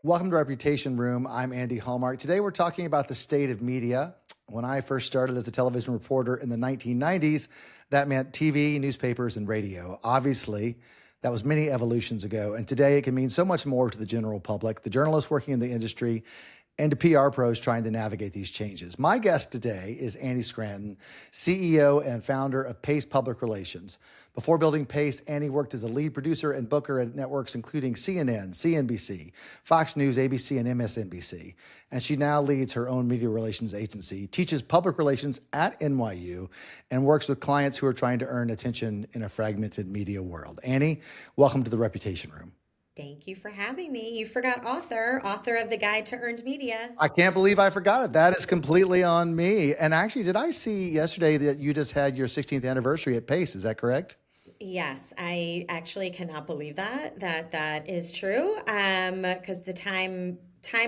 Welcome to Reputation Room. I'm Andy Hallmark. Today we're talking about the state of media. When I first started as a television reporter in the 1990s, that meant TV, newspapers, and radio. Obviously, that was many evolutions ago, and today it can mean so much more to the general public, the journalists working in the industry, and to PR pros trying to navigate these changes. My guest today is Andy Scranton, CEO and founder of Pace Public Relations. Before building Pace, Andy worked as a lead producer and booker at networks including CNN, CNBC, Fox News, ABC, and MSNBC. And she now leads her own media relations agency, teaches public relations at NYU, and works with clients who are trying to earn attention in a fragmented media world. Annie, welcome to the Reputation Room. Thank you for having me. You forgot author of the Guide to Earned Media. I can't believe I forgot it. That is completely on me. And actually, did I see yesterday that you just had your 16th anniversary at Pace? Is that correct? Yes, I actually cannot believe that is true. Because the time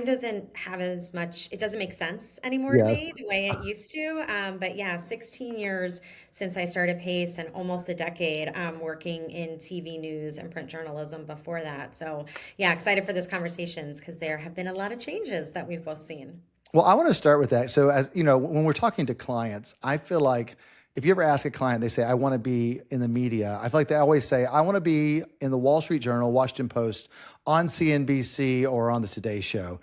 doesn't have as much, it doesn't make sense anymore to Yes. me the way it used to. But yeah, 16 years since I started Pace and almost a decade working in TV news and print journalism before that. So yeah, excited for this conversations because there have been a lot of changes that we've both seen. Well, I want to start with that. So, as you know, when we're talking to clients, I feel like if you ever ask a client, they say, I want to be in the media. I feel like they always say, I want to be in the Wall Street Journal, Washington Post, on CNBC, or on the Today Show.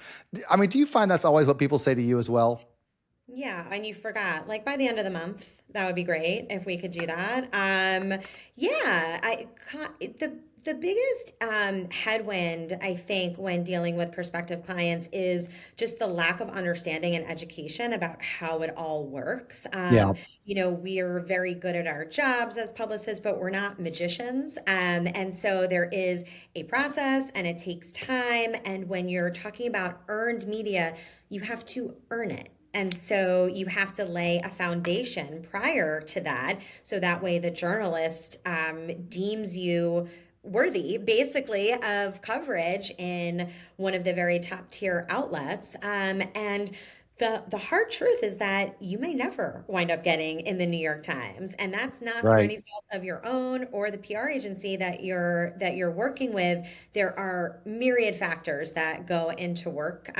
I mean, do you find that's always what people say to you as well? Yeah, and you forgot, like by the end of the month, that would be great if we could do that. Yeah, the biggest headwind, I think, when dealing with prospective clients is just the lack of understanding and education about how it all works. Yeah. We're very good at our jobs as publicists, but we're not magicians. And so there is a process and it takes time. And when you're talking about earned media, you have to earn it. And so you have to lay a foundation prior to that. So that way the journalist deems you worthy, basically, of coverage in one of the very top tier outlets. And the hard truth is that you may never wind up getting in the New York Times, and that's not through Right. any fault of your own or the PR agency that you're working with. There are myriad factors that go into work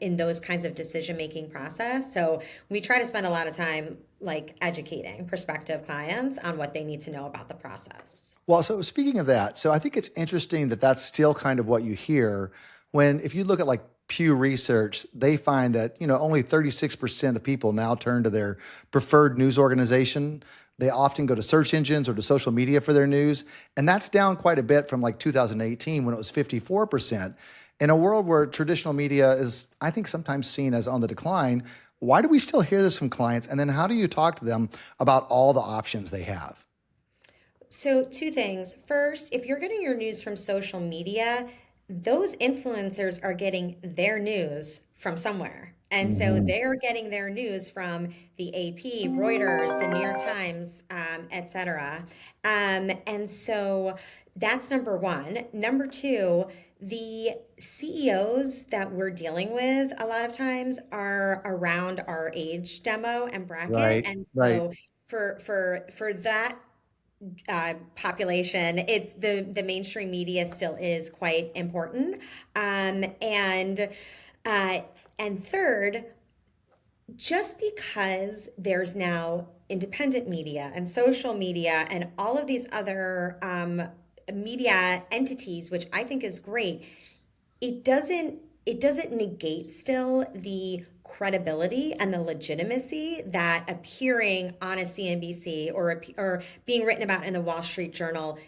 in those kinds of decision-making process. So we try to spend a lot of time like educating prospective clients on what they need to know about the process. Well, so speaking of that, so I think it's interesting that that's still kind of what you hear when, if you look at like Pew Research, they find that, only 36% of people now turn to their preferred news organization. They often go to search engines or to social media for their news. And that's down quite a bit from like 2018 when it was 54%. In a world where traditional media is, I think, sometimes seen as on the decline, why do we still hear this from clients? And then how do you talk to them about all the options they have? So, two things. First, if you're getting your news from social media, those influencers are getting their news from somewhere. And so Mhm. they're getting their news from the AP, Reuters, the New York Times, et cetera. And so that's number one. Number two, the CEOs that we're dealing with a lot of times are around our age demo and bracket. Right, And right. so for that population, it's the mainstream media still is quite important. And third, just because there's now independent media and social media and all of these other media entities, which I think is great, it doesn't negate still the credibility and the legitimacy that appearing on a CNBC or being written about in the Wall Street Journal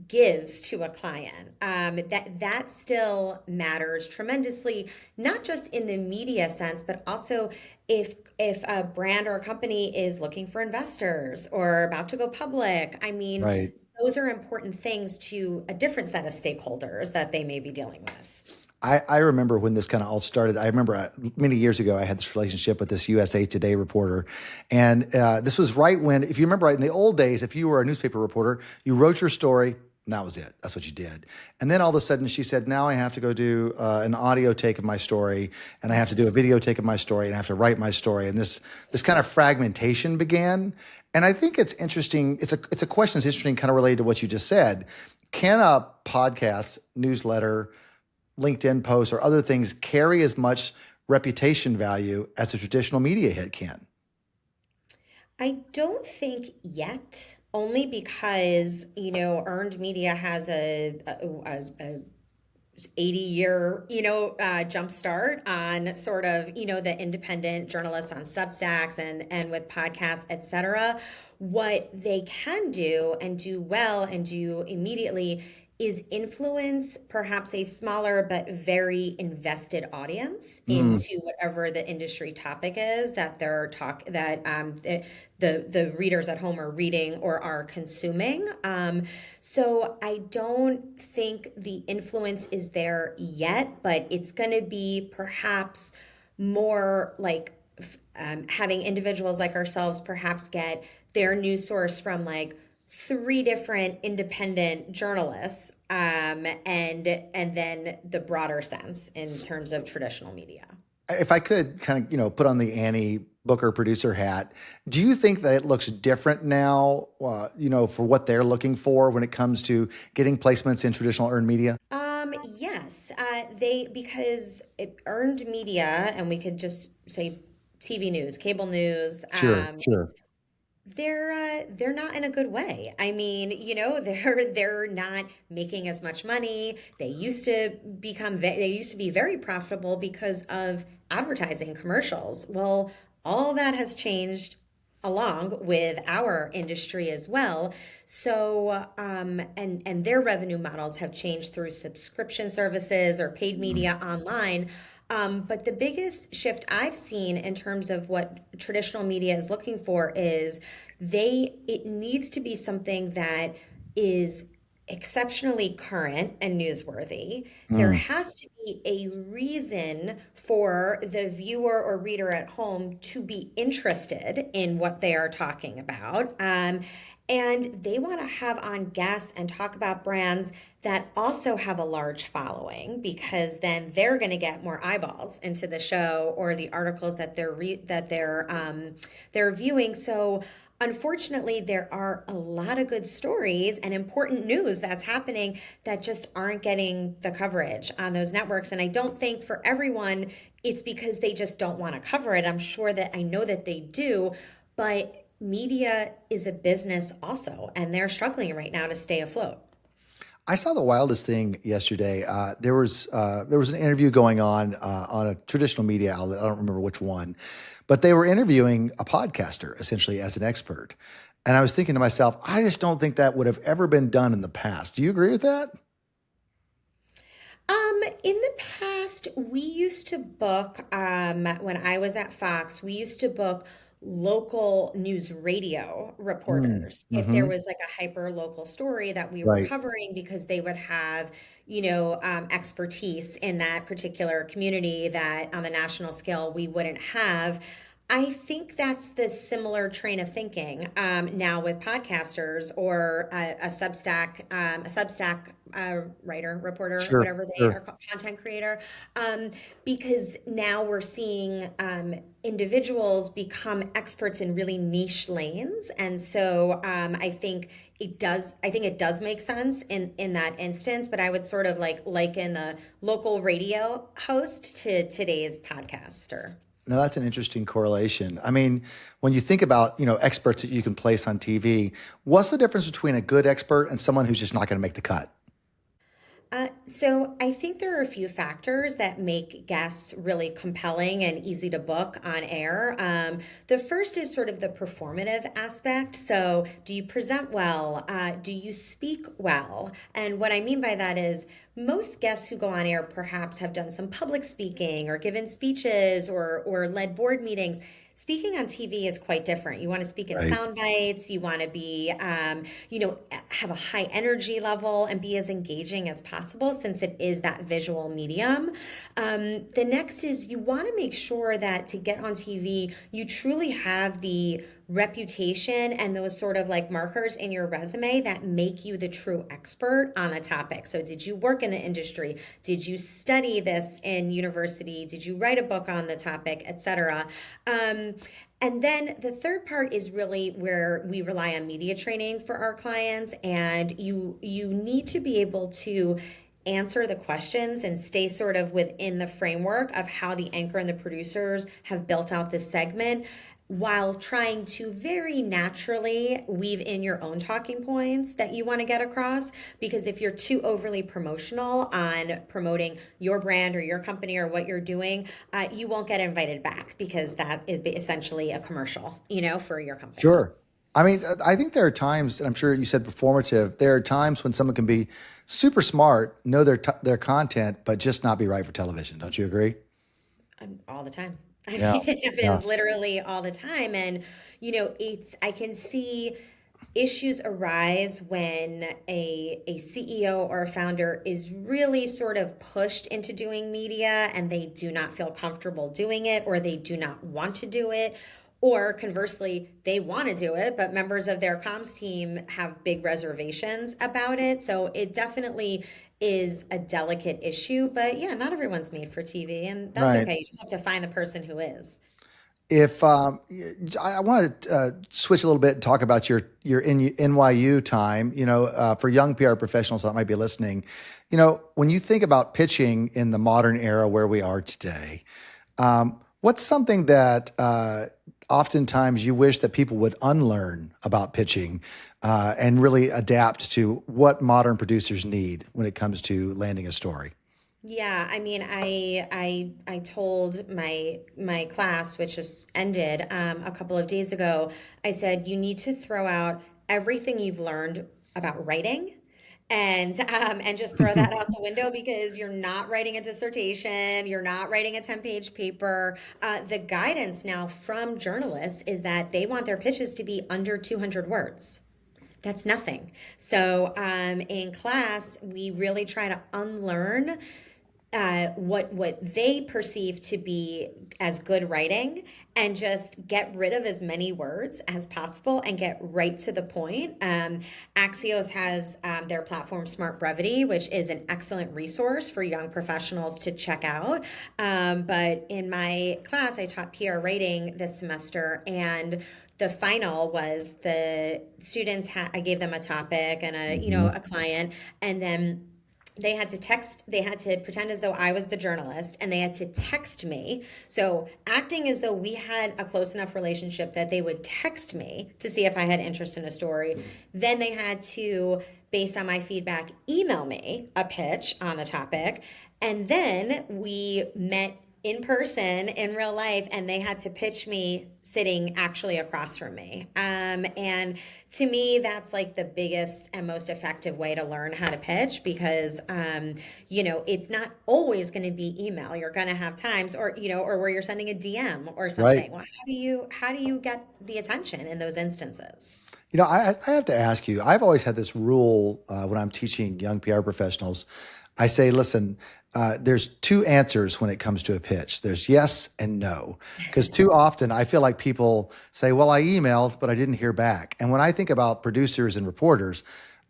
gives to a client. That still matters tremendously, not just in the media sense, but also if a brand or a company is looking for investors or about to go public. I mean, Right. those are important things to a different set of stakeholders that they may be dealing with. I remember when this kind of all started. I remember many years ago, I had this relationship with this USA Today reporter. And this was right when, if you remember right, in the old days, if you were a newspaper reporter, you wrote your story, and that was it. That's what you did. And then all of a sudden she said, now I have to go do an audio take of my story, and I have to do a video take of my story, and I have to write my story. And this kind of fragmentation began. And I think it's interesting. It's a question that's interesting, kind of related to what you just said. Can a podcast, newsletter, LinkedIn posts or other things carry as much reputation value as a traditional media hit can? I don't think yet, only because, earned media has a 80-year, jump start on sort of, the independent journalists on Substacks and with podcasts, et cetera. What they can do and do well and do immediately is influence perhaps a smaller but very invested audience Mm. into whatever the industry topic is that the readers at home are reading or are consuming. So I don't think the influence is there yet, but it's going to be perhaps more like having individuals like ourselves perhaps get their news source from like three different independent journalists, and then the broader sense in terms of traditional media. If I could kind of, put on the Annie Booker producer hat, do you think that it looks different now, for what they're looking for when it comes to getting placements in traditional earned media? Yes, because it earned media, and we could just say TV news, cable news. Sure, sure. They're not in a good way. I mean, they're not making as much money. They used to be very profitable because of advertising commercials. Well, all that has changed along with our industry as well. So, and their revenue models have changed through subscription services or paid media online. But the biggest shift I've seen in terms of what traditional media is looking for is it needs to be something that is exceptionally current and newsworthy. There Mm. has to be a reason for the viewer or reader at home to be interested in what they are talking about. And they want to have on guests and talk about brands that also have a large following, because then they're going to get more eyeballs into the show or the articles that they're viewing. So unfortunately, there are a lot of good stories and important news that's happening that just aren't getting the coverage on those networks. And I don't think for everyone, it's because they just don't want to cover it. I know that they do, but media is a business also, and they're struggling right now to stay afloat. I saw the wildest thing yesterday. There was an interview going on a traditional media outlet. I don't remember which one, but they were interviewing a podcaster essentially as an expert. And I was thinking to myself, I just don't think that would have ever been done in the past. Do you agree with that? In the past, we used to book, when I was at Fox, we used to book local news radio Mm. reporters if there Hmm. was like a hyper local story that we were Right. covering, because they would have, expertise in that particular community that on the national scale we wouldn't have. I think that's the similar train of thinking now with podcasters or a Substack writer, reporter, Sure. whatever they Sure. are, content creator, because now we're seeing individuals become experts in really niche lanes, and so I think it does make sense in that instance. But I would sort of like liken the local radio host to today's podcaster. Now that's an interesting correlation. I mean, when you think about, experts that you can place on TV, what's the difference between a good expert and someone who's just not going to make the cut? So I think there are a few factors that make guests really compelling and easy to book on air. The first is sort of the performative aspect. So do you present well? Do you speak well? And what I mean by that is most guests who go on air perhaps have done some public speaking or given speeches or led board meetings. Speaking on TV is quite different. You want to speak in Right. sound bites. You want to be, have a high energy level and be as engaging as possible, since it is that visual medium. The next is you want to make sure that to get on TV, you truly have the reputation and those sort of like markers in your resume that make you the true expert on a topic. So did you work in the industry? Did you study this in university? Did you write a book on the topic, etc.? And then the third part is really where we rely on media training for our clients, and you need to be able to answer the questions and stay sort of within the framework of how the anchor and the producers have built out this segment while trying to very naturally weave in your own talking points that you want to get across. Because if you're too overly promotional on promoting your brand or your company or what you're doing, you won't get invited back because that is essentially a commercial, for your company. Sure. I mean, I think there are times, and I'm sure you said performative. There are times when someone can be super smart, know their content, but just not be right for television. Don't you agree? All the time. I Yeah. mean, it Yeah. happens literally all the time. And, I can see issues arise when a CEO or a founder is really sort of pushed into doing media and they do not feel comfortable doing it or they do not want to do it. Or conversely, they want to do it, but members of their comms team have big reservations about it. So it definitely is a delicate issue. But yeah, not everyone's made for TV, and that's Right. okay. You just have to find the person who is. If I want to switch a little bit and talk about your NYU time, for young PR professionals that might be listening, when you think about pitching in the modern era where we are today, what's something that oftentimes you wish that people would unlearn about pitching and really adapt to what modern producers need when it comes to landing a story? Yeah, I mean, I told my class, which just ended a couple of days ago, I said you need to throw out everything you've learned about writing, and just throw that out the window because you're not writing a dissertation, you're not writing a 10-page paper. The guidance now from journalists is that they want their pitches to be under 200 words. That's nothing. So in class, we really try to unlearn what they perceive to be as good writing and just get rid of as many words as possible and get right to the point. Axios has their platform Smart Brevity, which is an excellent resource for young professionals to check out. But in my class, I taught PR writing this semester, and the final was the students I gave them a topic and Mhm. a client, and then they had to pretend as though I was the journalist and they had to text me. So acting as though we had a close enough relationship that they would text me to see if I had interest in a story. Then they had to, based on my feedback, email me a pitch on the topic. And then we met in person in real life and they had to pitch me sitting actually across from me. And to me, that's like the biggest and most effective way to learn how to pitch because, it's not always going to be email. You're going to have times or where you're sending a DM or Right. something. Well, how do you get the attention in those instances? I have to ask you, I've always had this rule when I'm teaching young PR professionals. I say, listen, there's two answers when it comes to a pitch. There's yes and no. Because too often I feel like people say, well, I emailed, but I didn't hear back. And when I think about producers and reporters,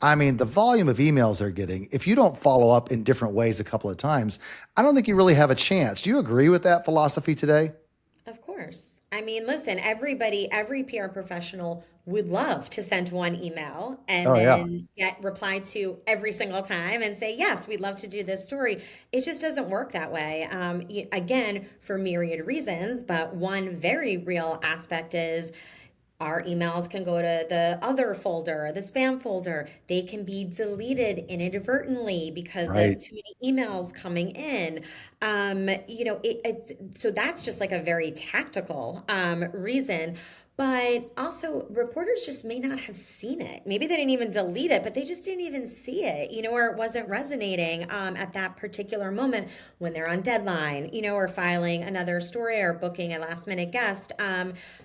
I mean, the volume of emails they're getting, if you don't follow up in different ways a couple of times, I don't think you really have a chance. Do you agree with that philosophy today? Of course. I mean, listen, every PR professional would love to send one email and Oh, yeah. then get replied to every single time and say, yes, we'd love to do this story. It just doesn't work that way. Again, for myriad reasons, but one very real aspect is our emails can go to the other folder, the spam folder. They can be deleted inadvertently because of Right. too many emails coming in. It's so that's just like a very tactical reason. But also, reporters just may not have seen it. Maybe they didn't even delete it, but they just didn't even see it, or it wasn't resonating at that particular moment when they're on deadline, or filing another story or booking a last minute guest.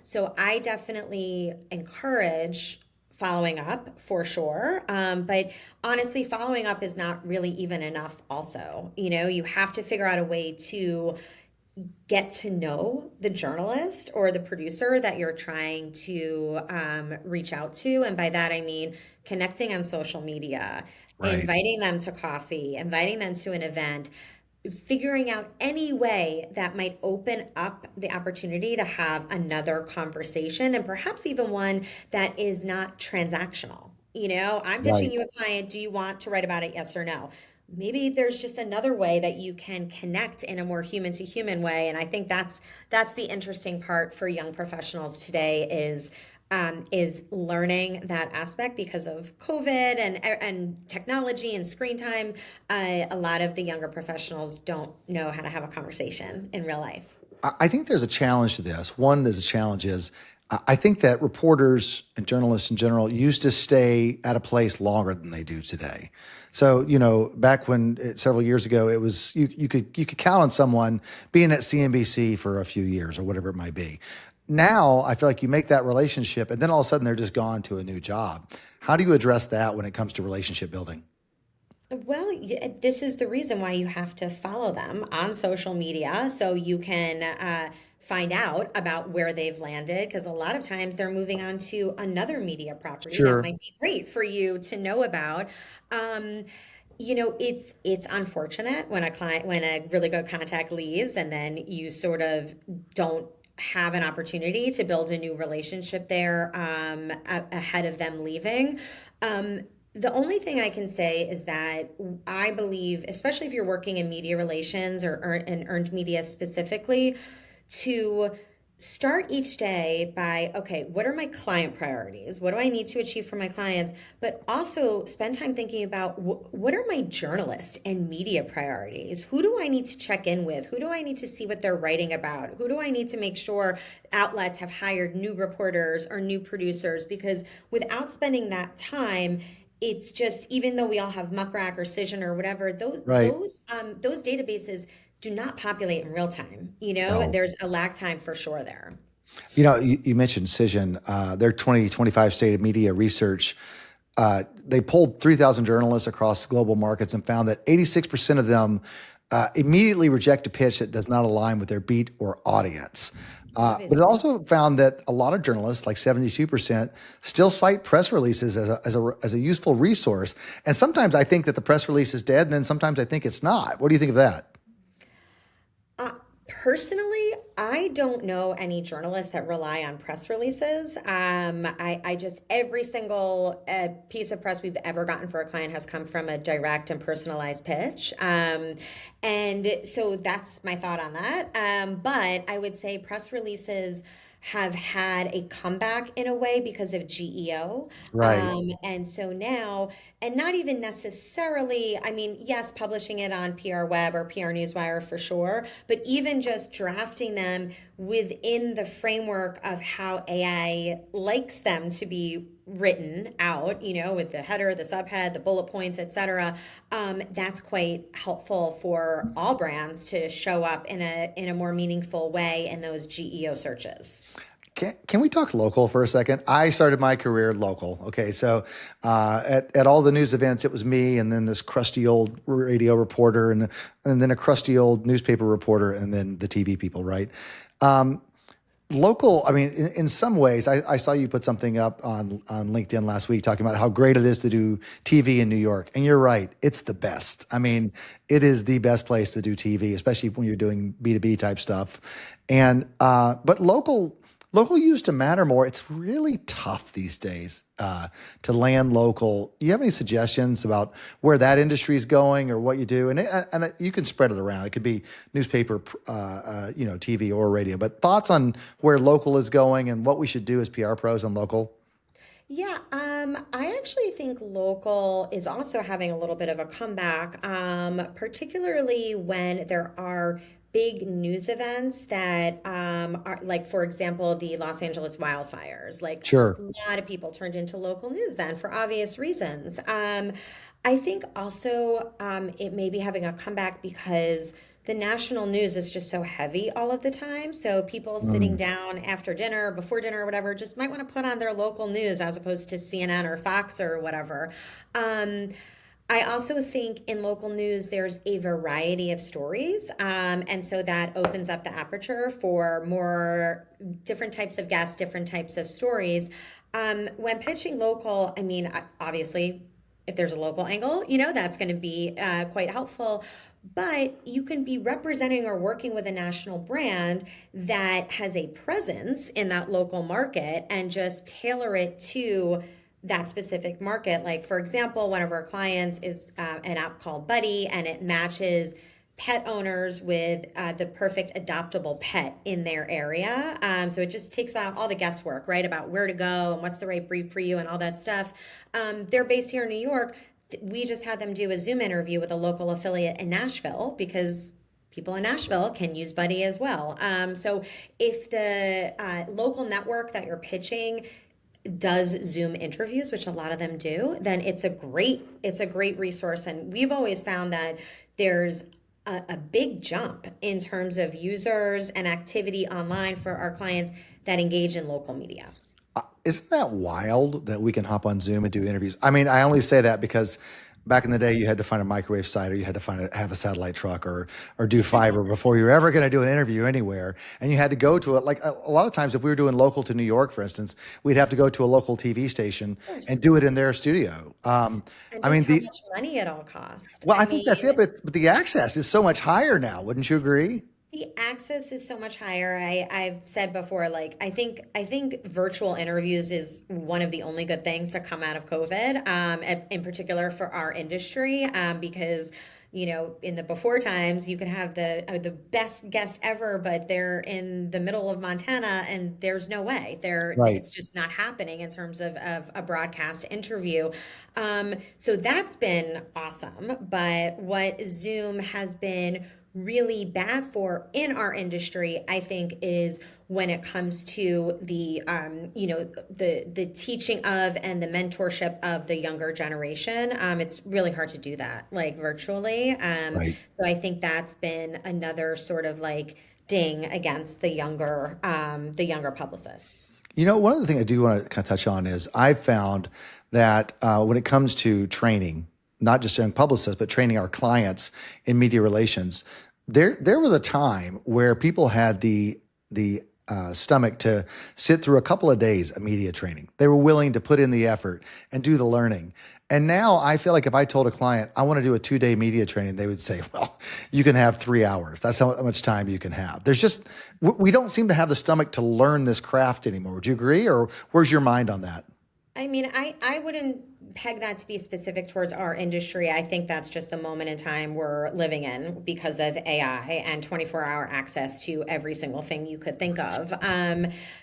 So I definitely encourage following up for sure. But honestly, following up is not really even enough, also. You have to figure out a way to get to know the journalist or the producer that you're trying to reach out to. And by that, I mean connecting on social media, Right. inviting them to coffee, inviting them to an event, figuring out any way that might open up the opportunity to have another conversation and perhaps even one that is not transactional. I'm pitching Right. you a client. Do you want to write about it? Yes or no? maybe there's just another way that you can connect in a more human to human way. And I think that's the interesting part for young professionals today is learning that aspect because of COVID and technology and screen time. A lot of the younger professionals don't know how to have a conversation in real life. I think there's a challenge to this. One, there's a challenge is I think that reporters and journalists in general used to stay at a place longer than they do today. So, back when several years ago, it was you could count on someone being at CNBC for a few years or whatever it might be. Now, I feel like you make that relationship and then all of a sudden they're just gone to a new job. How do you address that when it comes to relationship building? Well, this is the reason why you have to follow them on social media so you can find out about where they've landed. Because a lot of times they're moving on to another media property that Sure. might be great for you to know about. Um, it's unfortunate when a really good contact leaves and then you sort of don't have an opportunity to build a new relationship there ahead of them leaving. Um, the only thing I can say is that I believe, especially if you're working in media relations in earned media specifically, to start each day by, okay, what are my client priorities? What do I need to achieve for my clients? But also spend time thinking about what are my journalist and media priorities? Who do I need to check in with? Who do I need to see what they're writing about? Who do I need to make sure outlets have hired new reporters or new producers? Because without spending that time, it's just, even though we all have Muckrack or Cision or whatever, Right. those databases do not populate in real time. No. There's a lag time for sure there. You mentioned Cision, their 2025 State of Media research. They polled 3,000 journalists across global markets and found that 86% of them immediately reject a pitch that does not align with their beat or audience. But it Obviously. also found that a lot of journalists, like 72%, still cite press releases as a useful resource. And sometimes I think that the press release is dead, and then sometimes I think it's not. What do you think of that? Uh, Personally, I don't know any journalists that rely on press releases. I just, every single piece of press we've ever gotten for a client has come from a direct and personalized pitch. And so that's my thought on that. But I would say press releases have had a comeback in a way because of GEO. Right. And so now, and not even necessarily, I mean, yes, publishing it on PR Web or PR Newswire for sure, but even just drafting them within the framework of how AI likes them to be written out, with the header, the subhead, the bullet points, etc. That's quite helpful for all brands to show up in a more meaningful way in those GEO searches. Can we talk local for a second? I started my career local. Okay, so at all the news events, it was me, and then this crusty old radio reporter, and then a crusty old newspaper reporter, and then the TV people. Right? Local. I mean, in some ways, I saw you put something up on LinkedIn last week talking about how great it is to do TV in New York, and you're right. It's the best. I mean, it is the best place to do TV, especially when you're doing B2B type stuff. And but local used to matter more. It's really tough these days to land local. Do you have any suggestions about where that industry is going or what you do? And you can spread it around. It could be newspaper, TV or radio. But thoughts on where local is going and what we should do as PR pros on local? Yeah, I actually think local is also having a little bit of a comeback, particularly when there are big news events that are like, for example, the Los Angeles wildfires. Like Sure. a lot of people turned into local news then for obvious reasons. I think also it may be having a comeback because the national news is just so heavy all of the time. So people sitting Mm. down after dinner, before dinner, or whatever, just might want to put on their local news as opposed to CNN or Fox or whatever. Um, I also think in local news, there's a variety of stories. And so that opens up the aperture for more different types of guests, different types of stories. When pitching local, I mean, obviously, if there's a local angle, that's going to be quite helpful. But you can be representing or working with a national brand that has a presence in that local market and just tailor it to that specific market. Like, for example, one of our clients is an app called Buddy, and it matches pet owners with the perfect adoptable pet in their area. So it just takes out all the guesswork, right, about where to go and what's the right breed for you and all that stuff. They're based here in New York. We just had them do a Zoom interview with a local affiliate in Nashville because people in Nashville can use Buddy as well. So if the local network that you're pitching does Zoom interviews, which a lot of them do, then it's a great resource. And we've always found that there's a big jump in terms of users and activity online for our clients that engage in local media. Isn't that wild that we can hop on Zoom and do interviews? I mean, I only say that because back in the day, you had to find a microwave site, or you had to have a satellite truck, or do fiber before you were ever going to do an interview anywhere. And you had to go to it. Like a lot of times, if we were doing local to New York, for instance, we'd have to go to a local TV station Of course. and do it in their studio. And I just mean, how much money it all cost. well, I I think that's it, mean, but the access is so much higher now. Wouldn't you agree? the access is so much higher. I've said before, like I think virtual interviews is one of the only good things to come out of COVID, in particular for our industry, because in the before times you could have the best guest ever, but they're in the middle of Montana and there's no way Right. it's just not happening in terms of a broadcast interview. So that's been awesome. But what Zoom has been really bad for in our industry, I think, is when it comes to the teaching of and the mentorship of the younger generation. It's really hard to do that like virtually. Right. So I think that's been another sort of like ding against the younger publicists. One of the things I do want to kind of touch on is I've found that when it comes to training, not just young publicists, but training our clients in media relations, there was a time where people had the stomach to sit through a couple of days of media training. They were willing to put in the effort and do the learning. And now I feel like if I told a client I want to do a 2-day media training, they would say, "Well, you can have 3 hours. That's how much time you can have." There's just we don't seem to have the stomach to learn this craft anymore. Would you agree, or where's your mind on that? I mean, I wouldn't peg that to be specific towards our industry. I think that's just the moment in time we're living in because of AI and 24-hour access to every single thing you could think of.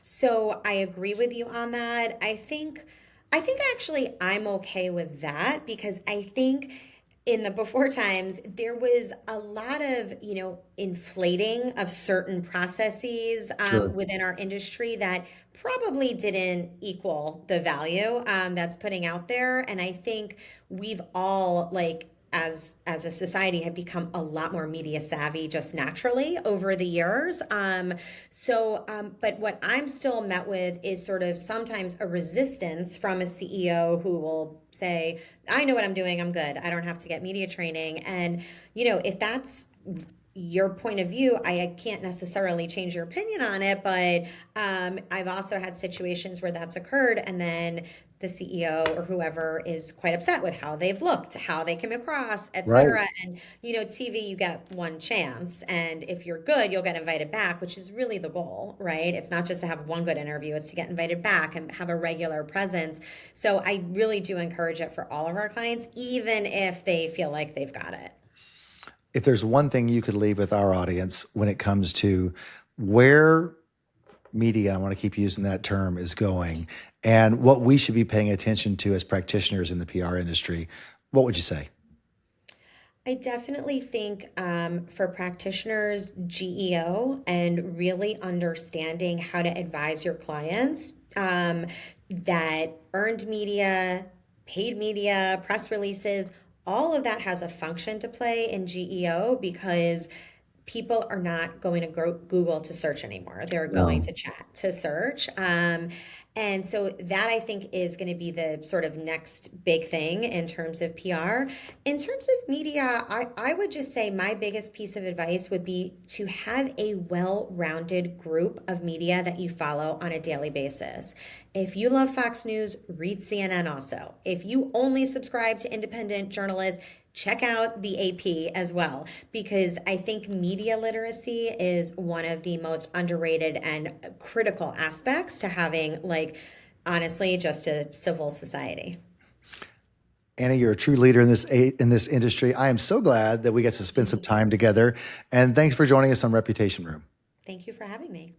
So I agree with you on that. I think actually I'm okay with that because I think in the before times there was a lot of inflating of certain processes Sure. within our industry that probably didn't equal the value that's putting out there. And I think we've all like as a society have become a lot more media savvy just naturally over the years. But what I'm still met with is sort of sometimes a resistance from a CEO who will say, I know what I'm doing, I'm good, I don't have to get media training. And if that's your point of view, I can't necessarily change your opinion on it, but I've also had situations where that's occurred, and then the CEO or whoever is quite upset with how they've looked, how they came across, et Right. cetera. And TV, you get one chance, and if you're good, you'll get invited back, which is really the goal, right? It's not just to have one good interview; it's to get invited back and have a regular presence. So I really do encourage it for all of our clients, even if they feel like they've got it. If there's one thing you could leave with our audience when it comes to where media, I want to keep using that term, is going and what we should be paying attention to as practitioners in the PR industry, what would you say? I definitely think for practitioners, GEO and really understanding how to advise your clients, that earned media, paid media, press releases, all of that has a function to play in GEO because people are not going to Google to search anymore. They're going No. to chat to search. And so that I think is going to be the sort of next big thing in terms of PR. In terms of media, I would just say my biggest piece of advice would be to have a well-rounded group of media that you follow on a daily basis. If you love Fox News, read CNN also. If you only subscribe to independent journalists, check out the AP as well, because I think media literacy is one of the most underrated and critical aspects to having like honestly just a civil society. Annie, you're a true leader in this industry. I am so glad that we get to spend some time together. And thanks for joining us on Reputation Room. Thank you for having me.